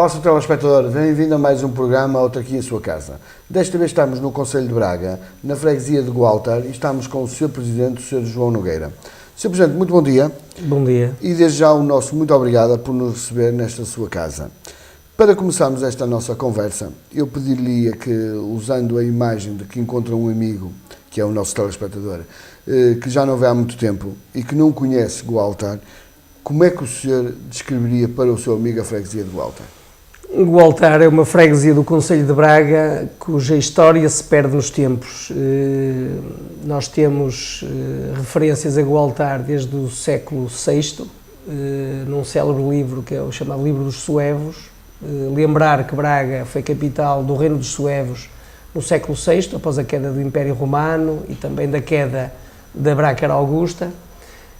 Olá, Sr. Telespectador, bem-vindo a mais um programa Outra Aqui em Sua Casa. Desta vez estamos no Concelho de Braga, na freguesia de Gualtar, e estamos com o Sr. Presidente, o Sr. João Nogueira. Sr. Presidente, muito bom dia. Bom dia. E desde já o nosso muito obrigado por nos receber nesta sua casa. Para começarmos esta nossa conversa, eu pediria que, usando a imagem de que encontra um amigo, que é o nosso telespectador, que já não vê há muito tempo e que não conhece Gualtar, como é que o senhor descreveria para o seu amigo a freguesia de Gualtar? Gualtar é uma freguesia do Concelho de Braga cuja história se perde nos tempos. Nós temos referências a Gualtar desde o século VI, num célebre livro que é o chamado Livro dos Suevos. Lembrar que Braga foi capital do Reino dos Suevos no século VI, após a queda do Império Romano e também da queda da Bracara Augusta.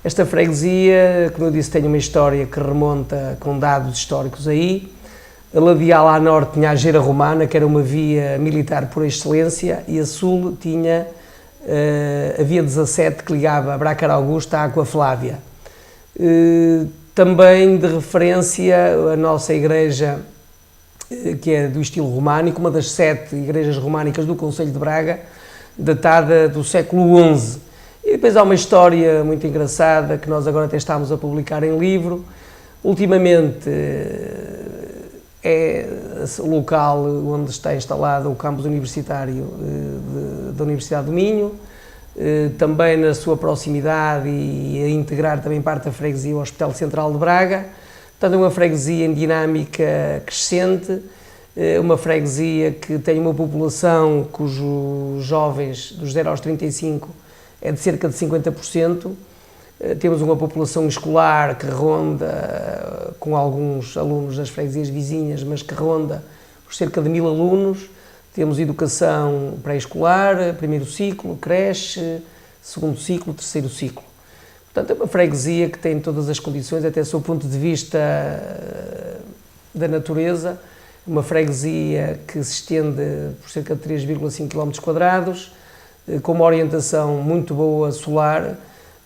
Esta freguesia, como eu disse, tem uma história que remonta com dados históricos aí. A ladeal à norte tinha a Geira Romana, que era uma via militar por excelência, e a sul tinha a via 17, que ligava a Bracara Augusta à Aqua Flávia. Também de referência a nossa igreja, que é do estilo românico, uma das 7 igrejas românicas do Concelho de Braga, datada do século XI. E depois há uma história muito engraçada que nós agora até estamos a publicar em livro. Ultimamente é o local onde está instalado o campus universitário da Universidade do Minho, também na sua proximidade e a integrar também parte da freguesia o Hospital Central de Braga. Portanto, é uma freguesia em dinâmica crescente, uma freguesia que tem uma população cujos jovens dos 0 aos 35 é de cerca de 50%. Temos uma população escolar que ronda, com alguns alunos das freguesias vizinhas, mas que ronda por cerca de 1000 alunos. Temos educação pré-escolar, primeiro ciclo, creche, segundo ciclo, terceiro ciclo. Portanto, é uma freguesia que tem todas as condições, até do seu ponto de vista da natureza, uma freguesia que se estende por cerca de 3,5 km², com uma orientação muito boa solar,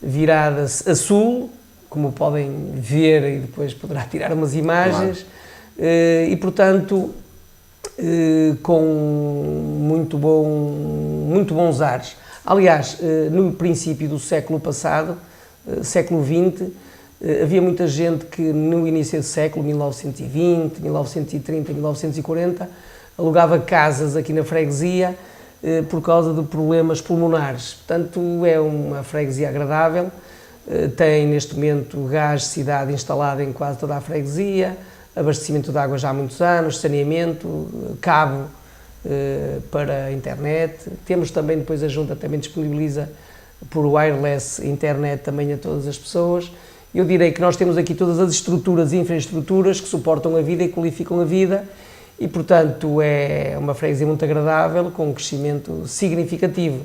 virada a sul, como podem ver e depois poderá tirar umas imagens, claro. E portanto com muito bons ares. Aliás, no princípio do século passado, século XX, havia muita gente que no início do século, 1920, 1930, 1940, alugava casas aqui na freguesia por causa de problemas pulmonares. Portanto, é uma freguesia agradável, tem neste momento gás de cidade instalado em quase toda a freguesia, abastecimento de água já há muitos anos, saneamento, cabo para a internet. Temos também, depois a Junta também disponibiliza por wireless internet também a todas as pessoas. Eu direi que nós temos aqui todas as estruturas e infraestruturas que suportam a vida e qualificam a vida, e, portanto, é uma freguesia muito agradável, com um crescimento significativo.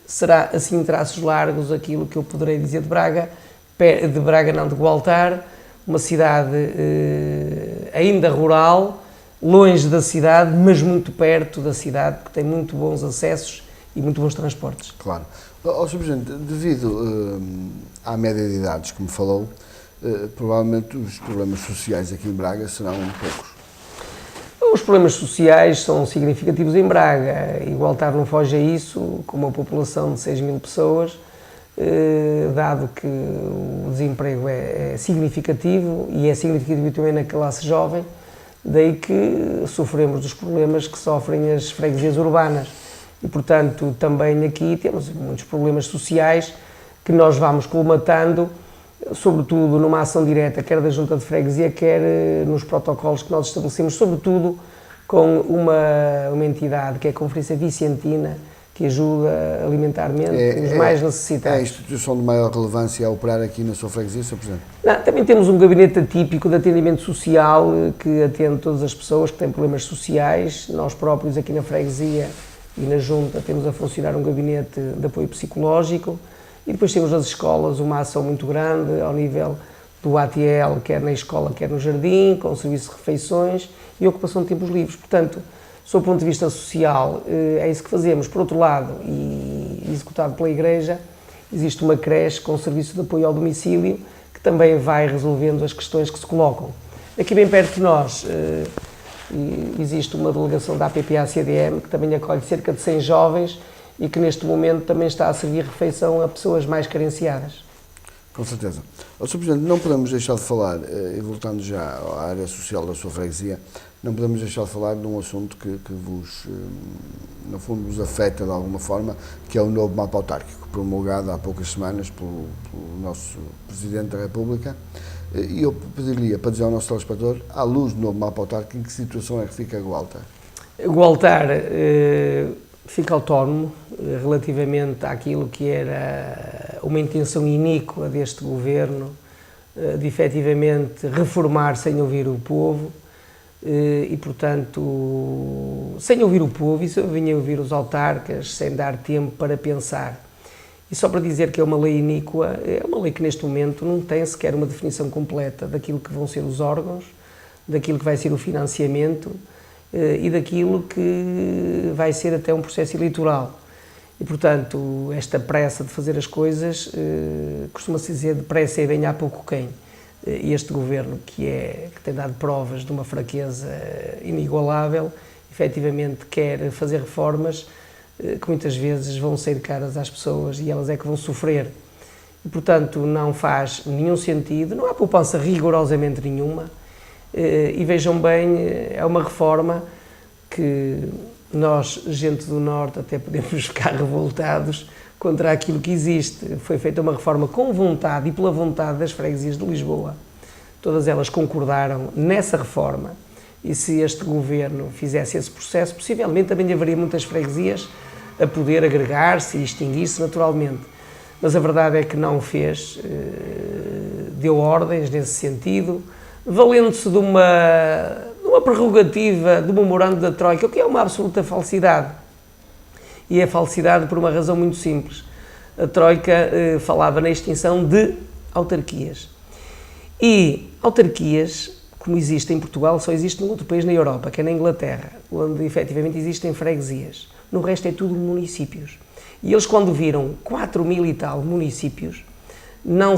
Será, assim, em traços largos, aquilo que eu poderei dizer de Braga, de Gualtar, uma cidade ainda rural, longe da cidade, mas muito perto da cidade, que tem muito bons acessos e muito bons transportes. Claro. Sr. Presidente, devido à média de idades, como falou, provavelmente os problemas sociais aqui em Braga serão poucos. Os problemas sociais são significativos em Braga, e Gualtar não foge a isso, com uma população de 6.000 pessoas, dado que o desemprego é significativo, e é significativo também na classe jovem, daí que sofremos dos problemas que sofrem as freguesias urbanas. E, portanto, também aqui temos muitos problemas sociais que nós vamos colmatando, sobretudo numa ação direta, quer da Junta de Freguesia, quer nos protocolos que nós estabelecemos, sobretudo com uma entidade que é a Conferência Vicentina, que ajuda alimentarmente os mais necessitados. É a instituição de maior relevância a operar aqui na sua freguesia, Sr. Presidente? Não, também temos um gabinete atípico de atendimento social que atende todas as pessoas que têm problemas sociais. Nós próprios aqui na freguesia e na Junta temos a funcionar um gabinete de apoio psicológico, e depois temos nas escolas uma ação muito grande ao nível do ATL, quer na escola, quer no jardim, com serviço de refeições e ocupação de tempos livres. Portanto, sob o ponto de vista social, é isso que fazemos. Por outro lado, e executado pela Igreja, existe uma creche com serviço de apoio ao domicílio, que também vai resolvendo as questões que se colocam. Aqui bem perto de nós existe uma delegação da APPA-CDM que também acolhe cerca de 100 jovens e que neste momento também está a servir refeição a pessoas mais carenciadas. Com certeza. Sr. Presidente, não podemos deixar de falar, e voltando já à área social da sua freguesia, não podemos deixar de falar de um assunto que vos, no fundo, vos afeta de alguma forma, que é o novo mapa autárquico, promulgado há poucas semanas pelo nosso Presidente da República. E eu pediria para dizer ao nosso telespectador, à luz do novo mapa autárquico, em que situação é que fica o altar? O altar fica autónomo relativamente àquilo que era uma intenção iníqua deste governo de efetivamente reformar sem ouvir o povo e, portanto, sem ouvir o povo e sem ouvir os autarcas, sem dar tempo para pensar. E só para dizer que é uma lei iníqua, é uma lei que neste momento não tem sequer uma definição completa daquilo que vão ser os órgãos, daquilo que vai ser o financiamento e daquilo que vai ser até um processo eleitoral. E, portanto, esta pressa de fazer as coisas, costuma-se dizer, depressa e bem há pouco quem. E este governo, que tem dado provas de uma fraqueza inigualável, efetivamente quer fazer reformas que muitas vezes vão ser caras às pessoas e elas é que vão sofrer. E, portanto, não faz nenhum sentido, não há poupança rigorosamente nenhuma. E vejam bem, é uma reforma que nós, gente do Norte, até podemos ficar revoltados contra aquilo que existe. Foi feita uma reforma com vontade e pela vontade das freguesias de Lisboa. Todas elas concordaram nessa reforma e se este governo fizesse esse processo, possivelmente também haveria muitas freguesias a poder agregar-se e extinguir-se naturalmente. Mas a verdade é que não o fez, deu ordens nesse sentido, valendo-se de uma prerrogativa do memorando da Troika, o que é uma absoluta falsidade. E é falsidade por uma razão muito simples. A Troika falava na extinção de autarquias. E autarquias, como existe em Portugal, só existe num outro país na Europa, que é na Inglaterra, onde efetivamente existem freguesias. No resto é tudo municípios. E eles, quando viram 4.000 e tal municípios, não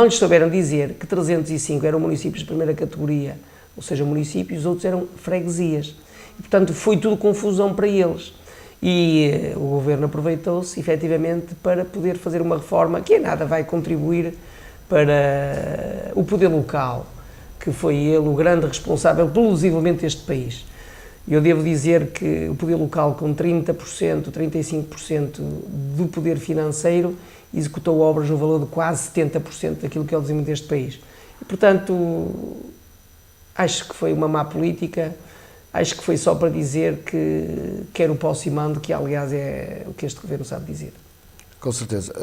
lhes souberam dizer que 305 eram municípios de primeira categoria, ou seja, municípios, outros eram freguesias. E, portanto, foi tudo confusão para eles. E o governo aproveitou-se, efetivamente, para poder fazer uma reforma que em nada vai contribuir para o poder local, que foi ele o grande responsável pelo desenvolvimento deste país. Eu devo dizer que o poder local, com 30%, 35% do poder financeiro, executou obras no valor de quase 70% daquilo que é o desenvolvimento deste país. E, portanto, acho que foi uma má política, acho que foi só para dizer que quero o posse e mando, que aliás é o que este governo sabe dizer. Com certeza.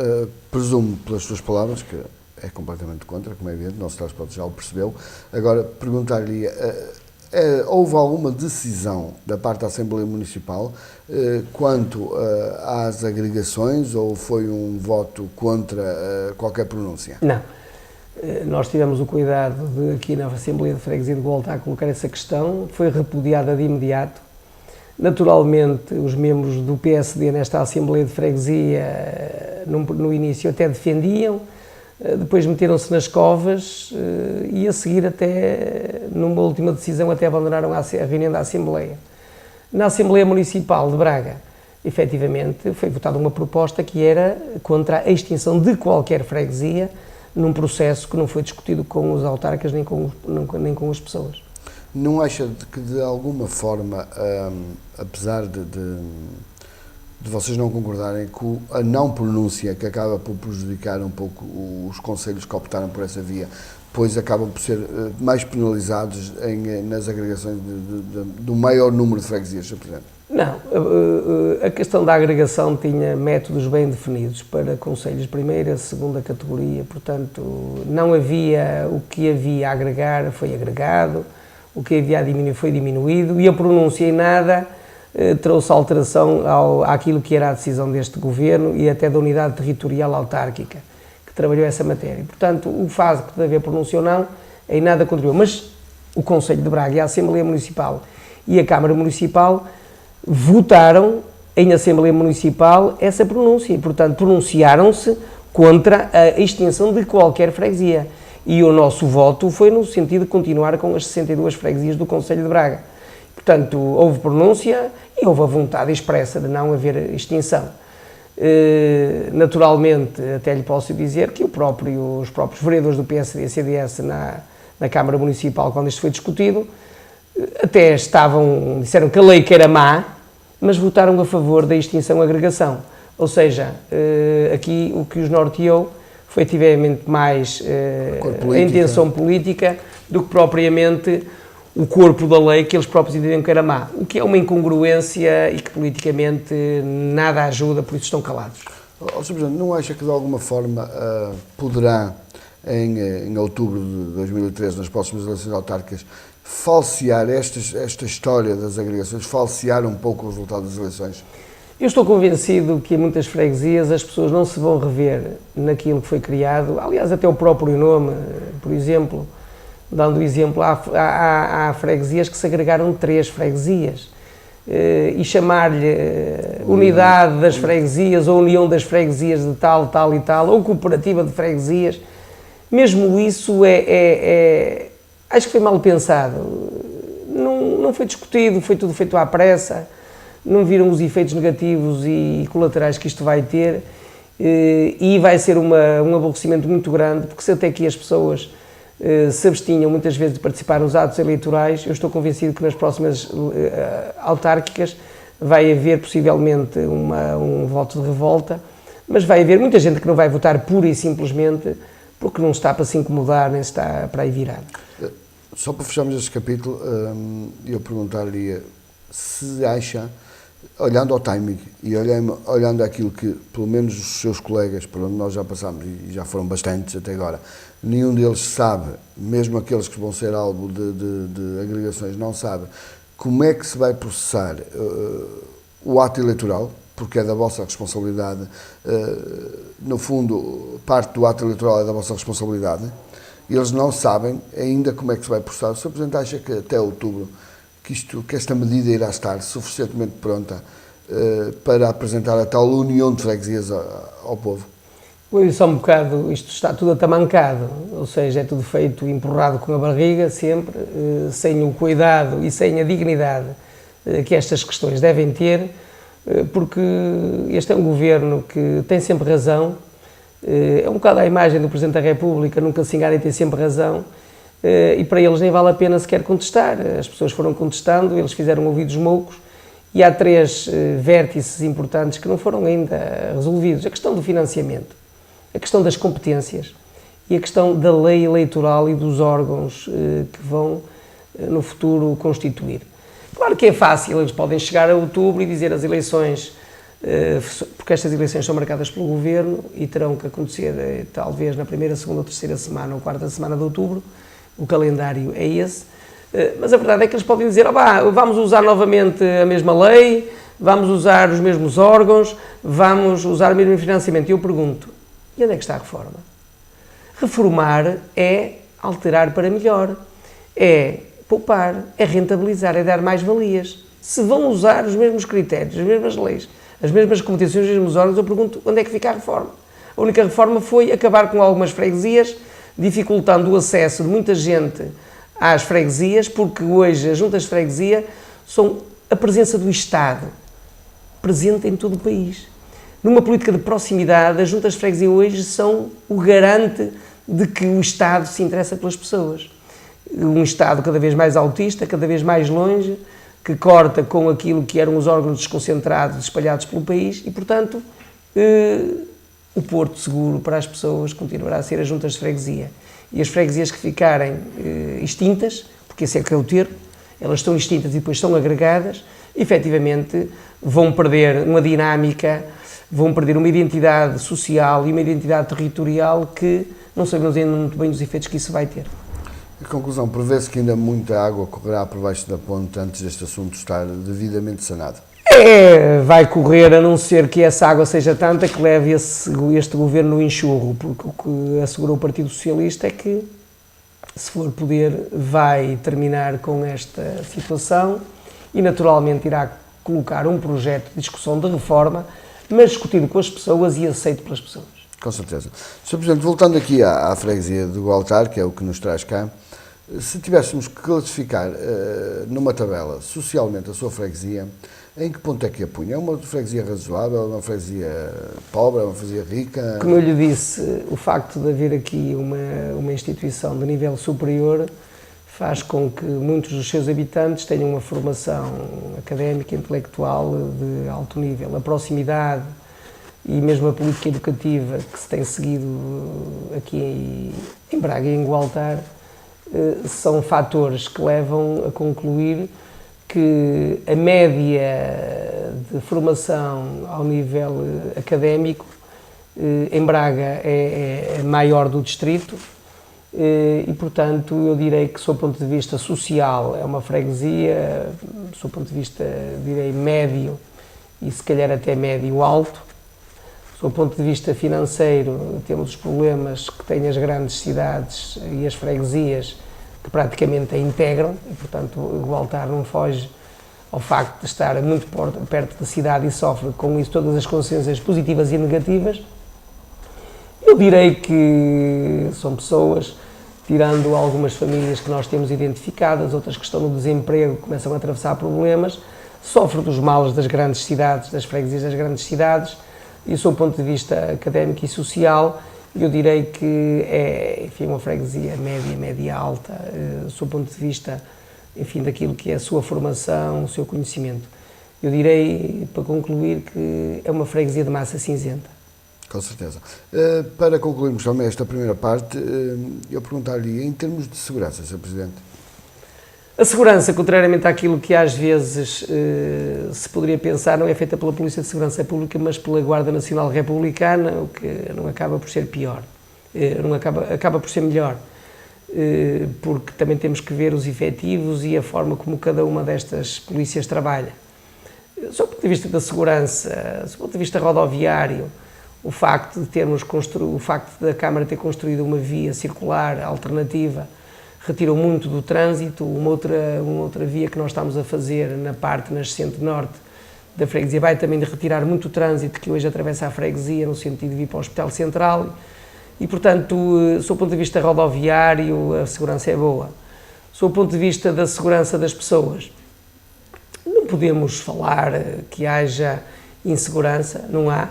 Presumo pelas suas palavras que é completamente contra, como é evidente, o nosso telespectador já o percebeu. Agora, perguntar-lhe, houve alguma decisão da parte da Assembleia Municipal quanto às agregações ou foi um voto contra qualquer pronúncia? Não. Nós tivemos o cuidado de, aqui na Assembleia de Freguesia de voltar a colocar essa questão, foi repudiada de imediato. Naturalmente, os membros do PSD nesta Assembleia de Freguesia, no início, até defendiam, depois meteram-se nas covas e a seguir até, numa última decisão, até abandonaram a reunião da Assembleia. Na Assembleia Municipal de Braga, efetivamente, foi votada uma proposta que era contra a extinção de qualquer freguesia num processo que não foi discutido com os autarcas nem com as pessoas. Não acha que, de alguma forma, apesar de vocês não concordarem com a não pronúncia, que acaba por prejudicar um pouco os concelhos que optaram por essa via, pois acabam por ser mais penalizados nas agregações do maior número de freguesias, Sr. Presidente? Não, a questão da agregação tinha métodos bem definidos para concelhos de primeira, segunda categoria, portanto não havia o que havia a agregar, foi agregado, o que havia a diminuir foi diminuído e a pronúncia em nada trouxe alteração àquilo que era a decisão deste governo e até da unidade territorial autárquica que trabalhou essa matéria. Portanto, o facto de haver pronúncia ou não, em nada contribuiu. Mas o Conselho de Braga e a Assembleia Municipal e a Câmara Municipal votaram em Assembleia Municipal essa pronúncia e, portanto, pronunciaram-se contra a extinção de qualquer freguesia. e o nosso voto foi no sentido de continuar com as 62 freguesias do Concelho de Braga. Portanto, houve pronúncia e houve a vontade expressa de não haver extinção. Naturalmente, até lhe posso dizer que os próprios vereadores do PSD e CDS na Câmara Municipal, quando isto foi discutido, até disseram que a lei que era má, mas votaram a favor da extinção-agregação. Ou seja, aqui o que os norteou foi efetivamente mais a intenção política do que propriamente o corpo da lei que eles próprios entendiam que era má. O que é uma incongruência e que politicamente nada ajuda, por isso estão calados. Sr. Presidente, não acha que de alguma forma poderá, em outubro de 2013, nas próximas eleições autárquicas, falsear esta história das agregações, falsear um pouco o resultado das eleições? Eu estou convencido que em muitas freguesias as pessoas não se vão rever naquilo que foi criado, aliás até o próprio nome, por exemplo, dando o exemplo, há freguesias que se agregaram 3 freguesias e chamar-lhe unidade das freguesias ou união das freguesias de tal, tal e tal, ou cooperativa de freguesias, mesmo isso acho que foi mal pensado, não foi discutido, foi tudo feito à pressa, não viram os efeitos negativos e colaterais que isto vai ter e vai ser um aborrecimento muito grande, porque se até aqui as pessoas se abstinham muitas vezes de participar nos atos eleitorais, eu estou convencido que nas próximas autárquicas vai haver possivelmente um voto de revolta, mas vai haver muita gente que não vai votar pura e simplesmente porque não está para se incomodar nem está para aí virado. Só para fecharmos este capítulo, eu perguntar-lhe se acha, olhando ao timing e olhando aquilo que, pelo menos os seus colegas, por onde nós já passámos, e já foram bastantes até agora, nenhum deles sabe, mesmo aqueles que vão ser alvo de agregações, não sabe como é que se vai processar o ato eleitoral, porque é da vossa responsabilidade, no fundo, parte do ato eleitoral é da vossa responsabilidade. Eles não sabem ainda como é que se vai processar. O Sr. Presidente acha que até outubro que esta medida irá estar suficientemente pronta para apresentar a tal união de freguesias ao povo? Só um bocado, isto está tudo atamancado, ou seja, é tudo feito empurrado com a barriga sempre, sem o cuidado e sem a dignidade que estas questões devem ter, porque este é um governo que tem sempre razão. É um bocado a imagem do Presidente da República, nunca se engana e tem sempre razão, e para eles nem vale a pena sequer contestar. As pessoas foram contestando, eles fizeram ouvidos moucos, e há 3 vértices importantes que não foram ainda resolvidos. A questão do financiamento, a questão das competências e a questão da lei eleitoral e dos órgãos que vão no futuro constituir. Claro que é fácil, eles podem chegar a outubro e dizer as eleições, porque estas eleições são marcadas pelo Governo e terão que acontecer talvez na primeira, segunda, terceira semana ou quarta semana de outubro, o calendário é esse, mas a verdade é que eles podem dizer, vamos usar novamente a mesma lei, vamos usar os mesmos órgãos, vamos usar o mesmo financiamento. E eu pergunto, e onde é que está a reforma? Reformar é alterar para melhor, é poupar, é rentabilizar, é dar mais valias. Se vão usar os mesmos critérios, as mesmas leis, as mesmas competências, os mesmos órgãos, eu pergunto onde é que fica a reforma. A única reforma foi acabar com algumas freguesias, dificultando o acesso de muita gente às freguesias, porque hoje as juntas de freguesia são a presença do Estado, presente em todo o país. Numa política de proximidade, as juntas de freguesia hoje são o garante de que o Estado se interessa pelas pessoas. Um Estado cada vez mais autista, cada vez mais longe, que corta com aquilo que eram os órgãos desconcentrados espalhados pelo país e, portanto, o porto seguro para as pessoas continuará a ser as juntas de freguesia. E as freguesias que ficarem extintas, porque esse é que é o termo, elas estão extintas e depois são agregadas, efetivamente vão perder uma dinâmica, vão perder uma identidade social e uma identidade territorial que não sabemos ainda muito bem os efeitos que isso vai ter. Em conclusão, prevê-se que ainda muita água correrá por baixo da ponte antes deste assunto estar devidamente sanado? Vai correr, a não ser que essa água seja tanta que leve este governo no enxurro, porque o que assegurou o Partido Socialista é que, se for poder, vai terminar com esta situação e, naturalmente, irá colocar um projeto de discussão de reforma, mas discutido com as pessoas e aceito pelas pessoas. Com certeza. Sr. Presidente, voltando aqui à freguesia do Gualtar, que é o que nos traz cá, se tivéssemos que classificar numa tabela socialmente a sua freguesia, em que ponto é que a punha? É uma freguesia razoável, é uma freguesia pobre, é uma freguesia rica? Como eu lhe disse, o facto de haver aqui uma instituição de nível superior faz com que muitos dos seus habitantes tenham uma formação académica, intelectual de alto nível. A proximidade e mesmo a política educativa que se tem seguido aqui em Braga e em Gualtar são fatores que levam a concluir que a média de formação ao nível académico em Braga é maior do distrito e, portanto, eu direi que, do ponto de vista social, é uma freguesia, do ponto de vista, direi, médio e se calhar até médio-alto. Do ponto de vista financeiro, temos os problemas que têm as grandes cidades e as freguesias que praticamente a integram e, portanto, o Gualtar não foge ao facto de estar muito perto da cidade e sofre com isso todas as consequências positivas e negativas. Eu direi que são pessoas, tirando algumas famílias que nós temos identificadas, outras que estão no desemprego, começam a atravessar problemas, sofrem dos males das grandes cidades, das freguesias das grandes cidades, e do ponto de vista académico e social, eu direi que é, enfim, uma freguesia média-alta, do ponto de vista, enfim, daquilo que é a sua formação, o seu conhecimento. Eu direi, para concluir, que é uma freguesia de massa cinzenta. Com certeza. Para concluirmos também esta primeira parte, eu perguntar-lhe, em termos de segurança, Sr. Presidente? A segurança, contrariamente àquilo que às vezes se poderia pensar, não é feita pela Polícia de Segurança Pública, mas pela Guarda Nacional Republicana, o que não acaba por ser pior, acaba por ser melhor, porque também temos que ver os efetivos e a forma como cada uma destas polícias trabalha. Do ponto de vista da segurança, do ponto de vista rodoviário, o facto da Câmara ter construído uma via circular alternativa retirou muito do trânsito. Uma outra via que nós estamos a fazer na parte nascente norte da freguesia vai também retirar muito trânsito que hoje atravessa a freguesia no sentido de vir para o Hospital Central e, portanto, do ponto de vista rodoviário, a segurança é boa. Do ponto de vista da segurança das pessoas, não podemos falar que haja insegurança, não há.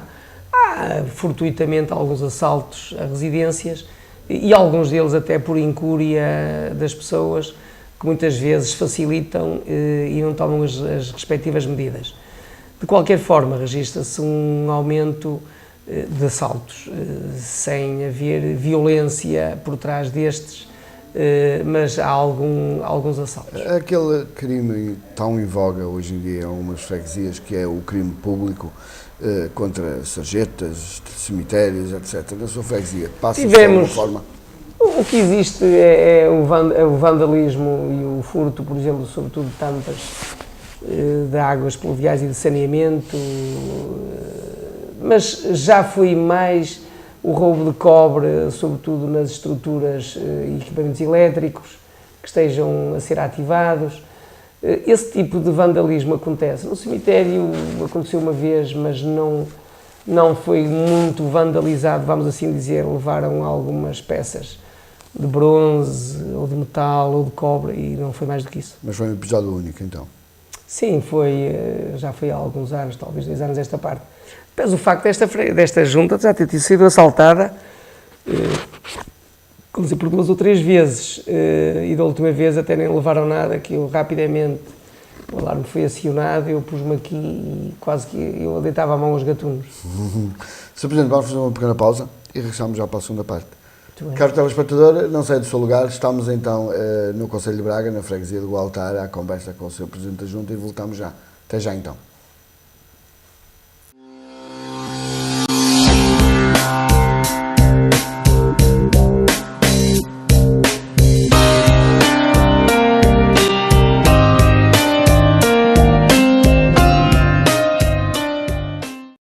Há fortuitamente alguns assaltos a residências e alguns deles até por incúria das pessoas que muitas vezes facilitam e não tomam as respectivas medidas. De qualquer forma, registra-se um aumento de assaltos, sem haver violência por trás destes, mas há alguns assaltos. Aquele crime tão em voga hoje em dia em algumas freguesias, que é o crime público, contra sarjetas, cemitérios, etc. Na sua freguesia, passa de alguma forma? O que existe é o vandalismo e o furto, por exemplo, sobretudo de tampas de águas pluviais e de saneamento, mas já foi mais o roubo de cobre, sobretudo nas estruturas e equipamentos elétricos que estejam a ser ativados. Esse tipo de vandalismo acontece. No cemitério aconteceu uma vez, mas não foi muito vandalizado, vamos assim dizer. Levaram algumas peças de bronze, ou de metal, ou de cobre, e não foi mais do que isso. Mas foi um episódio único, então? Sim, já foi há alguns anos, talvez 2 anos esta parte. Mas o facto desta junta já ter sido assaltada, como dizer, por 2 ou 3 vezes, e da última vez até nem levaram nada, que eu rapidamente, o alarme foi acionado, eu pus-me aqui e quase que eu deitava a mão aos gatunos. Sr. Presidente, vamos fazer uma pequena pausa e regressamos já para a segunda parte. Caro telespectador, não sai do seu lugar, estamos então no Concelho de Braga, na freguesia do Gualtar, à conversa com o Sr. Presidente da Junta e voltamos já. Até já então.